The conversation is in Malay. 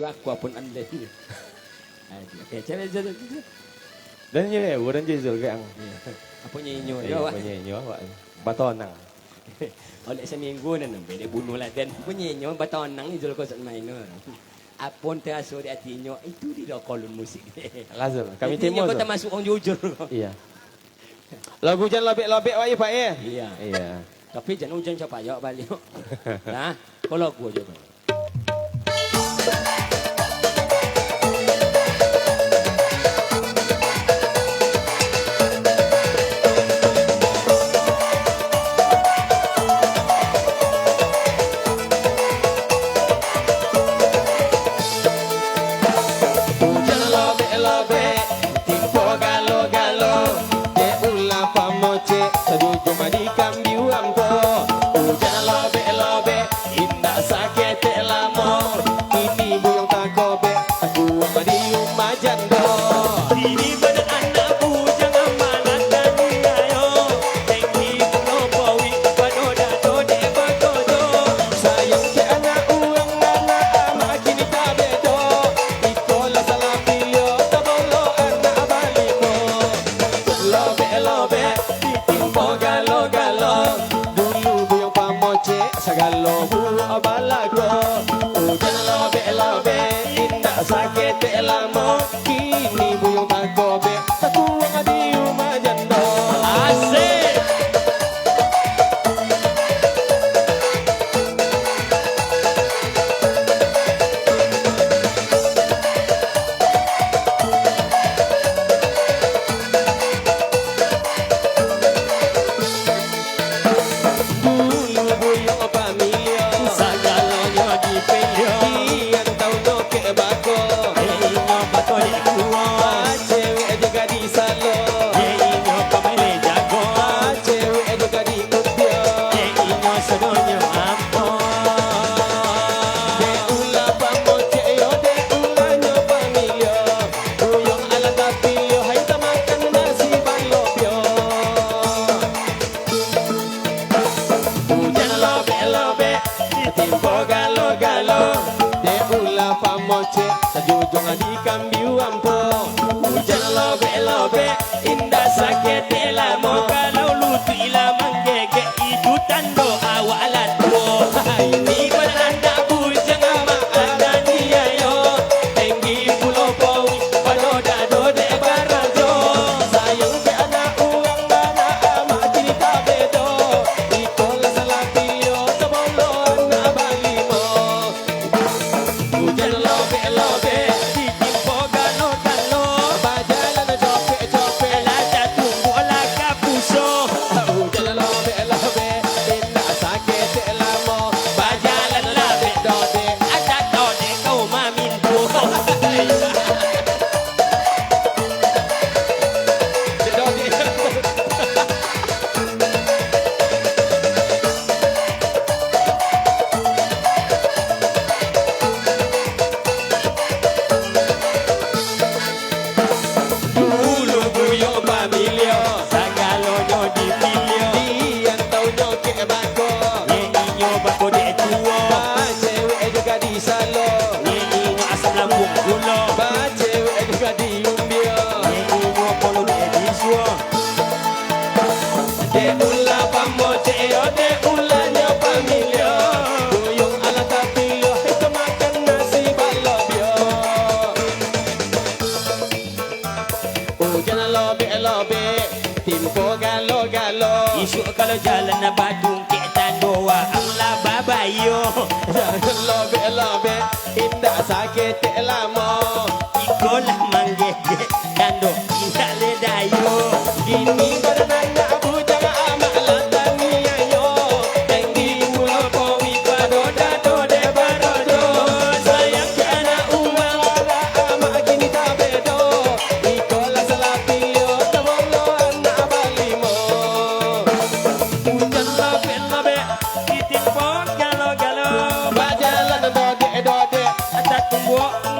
Yu aku pun anda. Okey, cara cara. Dan je orang je zul gang. Apa nyanyi Ya, awak? penyanyi awak. Batonang. Oleh seminggu dan dia bunuh lah dan penyanyi batonang ni Zul kau main. Apun terasa di hatinya itu dia kolon musik. Lazim. Kami timur. timur. Kau tak masuk orang jujur. Iya. Lagu jangan lobek-lobek wai Pak ya. Iya. Iya. Tapi jangan hujan siapa ya balik. Nah, kalau gua je. Sagalo bu abalago ujan lobe indah sakit elamo kini buyung tagobe aku ngadi rumah jando Asik. Indah sakit elamo kalau lutu ila manggege itu tando awak lado ini pada bujang ama ada dia yo tinggi pulau powi pada dado de barajo sayang ke anak uang mana ama cerita bedo ikola salapio sebolo anak balimo hujan lobe ditimpo galo bajalan jope lada tunggu lah kapuso hujan lobe indah sakit elamo bajalan labe dode ada dode kau mamintu Timpo galo-galo isu kalau jalan na badung ke tandoa ang laba bayo lobe indah sakit elamo ikolah manggege tando inale dayo gini bernanda bujang ama latani ayo tinggi pulau powi padoda dode barodo sayang ke anak uang ada ama gini tabedo ikola salapio tabolo anak balimo hujan lobe ditimpo galo-galo bajalan dode ada tunggu